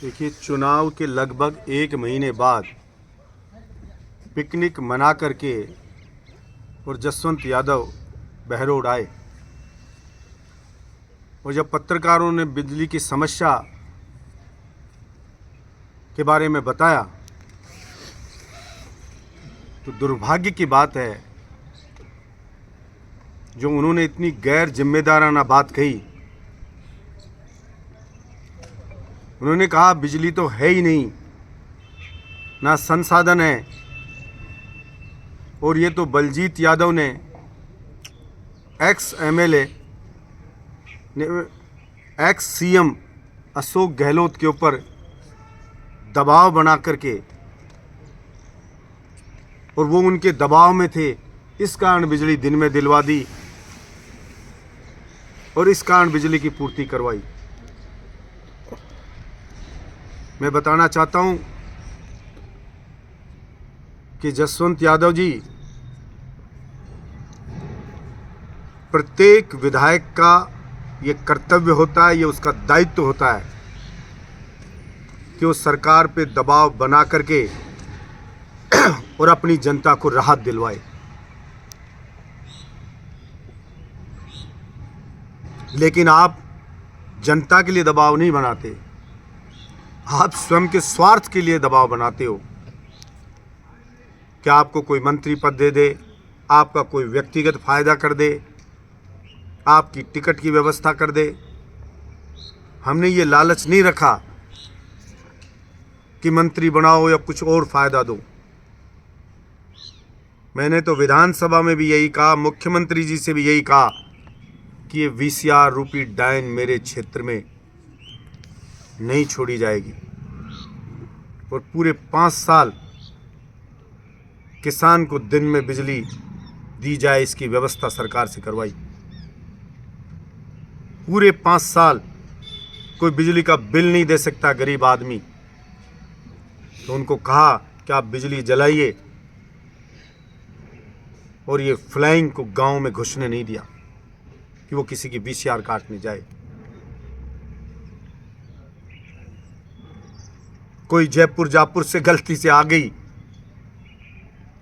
देखिए, चुनाव के लगभग एक महीने बाद पिकनिक मना करके और जसवंत यादव बहरोड आए और जब पत्रकारों ने बिजली की समस्या के बारे में बताया तो दुर्भाग्य की बात है जो उन्होंने इतनी गैर जिम्मेदाराना बात कही। उन्होंने कहा बिजली तो है ही नहीं, ना संसाधन है, और ये तो बलजीत यादव ने एक्स एमएलए ने एक्स सीएम अशोक गहलोत के ऊपर दबाव बना करके, और वो उनके दबाव में थे, इस कारण बिजली दिन में दिलवा दी और इस कारण बिजली की पूर्ति करवाई। मैं बताना चाहता हूं कि जसवंत यादव जी, प्रत्येक विधायक का ये कर्तव्य होता है, ये उसका दायित्व होता है कि वो सरकार पे दबाव बना करके और अपनी जनता को राहत दिलवाए। लेकिन आप जनता के लिए दबाव नहीं बनाते, आप स्वयं के स्वार्थ के लिए दबाव बनाते हो कि आपको कोई मंत्री पद दे दे, आपका कोई व्यक्तिगत फायदा कर दे, आपकी टिकट की व्यवस्था कर दे। हमने ये लालच नहीं रखा कि मंत्री बनाओ या कुछ और फायदा दो। मैंने तो विधानसभा में भी यही कहा, मुख्यमंत्री जी से भी यही कहा कि ये वीसीआर रूपी डायन मेरे क्षेत्र में नहीं छोड़ी जाएगी, और पूरे 5 साल किसान को दिन में बिजली दी जाए, इसकी व्यवस्था सरकार से करवाई। पूरे 5 साल कोई बिजली का बिल नहीं दे सकता गरीब आदमी, तो उनको कहा कि आप बिजली जलाइए, और ये फ्लाइंग को गांव में घुसने नहीं दिया कि वो किसी की वीसीआर काटने जाए। कोई जयपुर जापुर से गलती से आ गई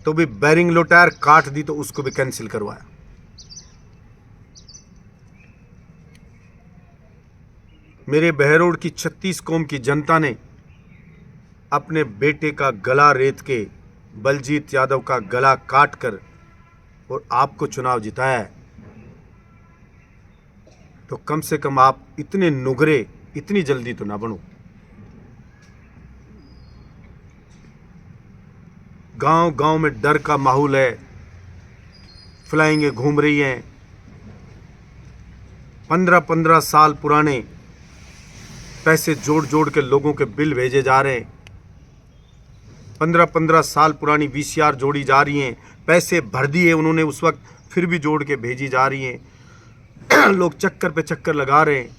तो भी बैरिंग लो टायर काट दी तो उसको भी कैंसिल करवाया। मेरे बहरोड की 36 कौम की जनता ने अपने बेटे का गला रेत के बलजीत यादव का गला काट कर और आपको चुनाव जिताया है, तो कम से कम आप इतने नुगरे, इतनी जल्दी तो ना बनो। गांव गांव में डर का माहौल है, फ्लाइंगें घूम रही हैं, 15-15 साल पुराने पैसे जोड़ जोड़ के लोगों के बिल भेजे जा रहे हैं, 15-15 साल पुरानी वीसीआर जोड़ी जा रही हैं, पैसे भर दिए उन्होंने उस वक्त, फिर भी जोड़ के भेजी जा रही हैं। लोग चक्कर पे चक्कर लगा रहे हैं,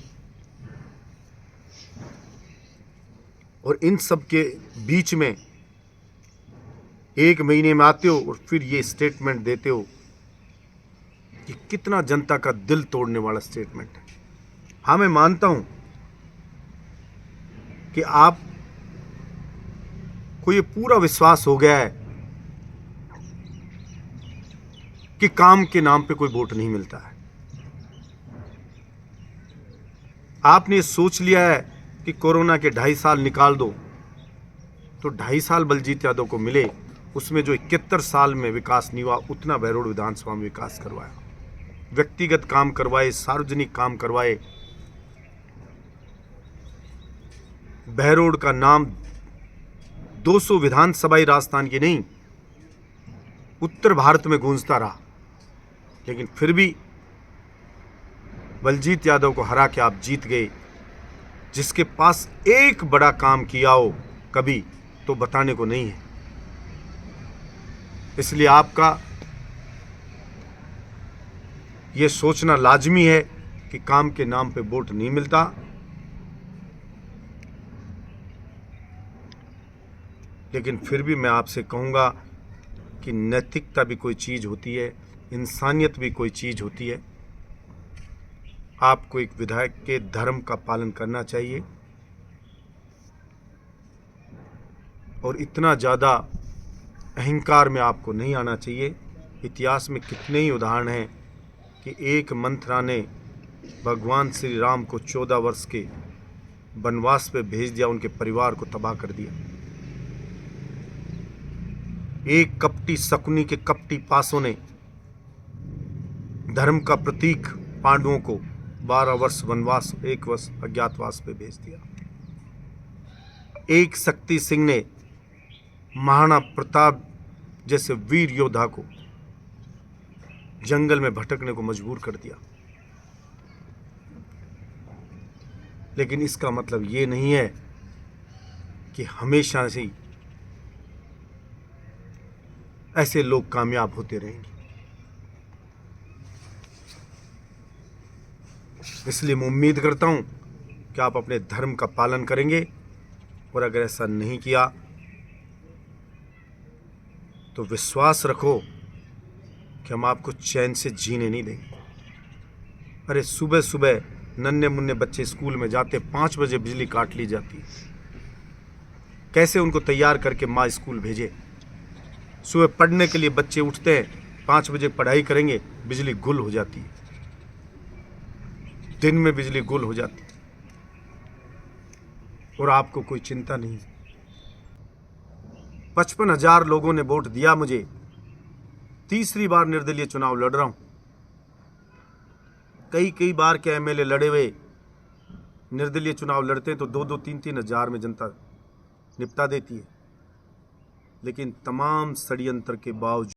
और इन सब के बीच में एक महीने में आते हो और फिर ये स्टेटमेंट देते हो कि कितना जनता का दिल तोड़ने वाला स्टेटमेंट है। हाँ, मैं मानता हूं कि आप को ये पूरा विश्वास हो गया है कि काम के नाम पे कोई वोट नहीं मिलता है। आपने सोच लिया है कि कोरोना के 2.5 साल निकाल दो तो 2.5 साल बलजीत यादव को मिले, उसमें जो 71 साल में विकास नहीं हुआ उतना बहरोड विधानसभा में विकास करवाया, व्यक्तिगत काम करवाए, सार्वजनिक काम करवाए। बहरोड का नाम 200 विधानसभाई राजस्थान की नहीं, उत्तर भारत में गूंजता रहा, लेकिन फिर भी बलजीत यादव को हरा के आप जीत गए। जिसके पास एक बड़ा काम किया हो कभी, तो बताने को नहीं है। इसलिए आपका यह सोचना लाजमी है कि काम के नाम पे वोट नहीं मिलता। लेकिन फिर भी मैं आपसे कहूँगा कि नैतिकता भी कोई चीज़ होती है, इंसानियत भी कोई चीज़ होती है। आपको एक विधायक के धर्म का पालन करना चाहिए। और इतना ज़्यादा अहंकार में आपको नहीं आना चाहिए। इतिहास में कितने ही उदाहरण हैं कि एक मंथरा ने भगवान श्री राम को 14 वर्ष के वनवास पे भेज दिया, उनके परिवार को तबाह कर दिया। एक कपटी शकुनी के कपटी पासों ने धर्म का प्रतीक पांडवों को 12 वर्ष वनवास, 1 वर्ष अज्ञातवास पे भेज दिया। एक शक्ति सिंह ने महाराणा प्रताप जैसे वीर योद्धा को जंगल में भटकने को मजबूर कर दिया। लेकिन इसका मतलब ये नहीं है कि हमेशा से ऐसे लोग कामयाब होते रहेंगे। इसलिए मैं उम्मीद करता हूं कि आप अपने धर्म का पालन करेंगे, और अगर ऐसा नहीं किया तो विश्वास रखो कि हम आपको चैन से जीने नहीं देंगे। अरे सुबह सुबह नन्हे मुन्ने बच्चे स्कूल में जाते, 5 बजे बिजली काट ली जाती है। कैसे उनको तैयार करके माँ स्कूल भेजे? सुबह पढ़ने के लिए बच्चे उठते हैं, 5 बजे पढ़ाई करेंगे, बिजली गुल हो जाती है। दिन में बिजली गुल हो जाती है और आपको कोई चिंता नहीं। 55,000 लोगों ने वोट दिया मुझे। तीसरी बार निर्दलीय चुनाव लड़ रहा हूं। कई बार के एमएलए लड़े हुए निर्दलीय चुनाव लड़ते हैं तो 2-2, 3-3 हजार में जनता निपटा देती है। लेकिन तमाम षड्यंत्र के बावजूद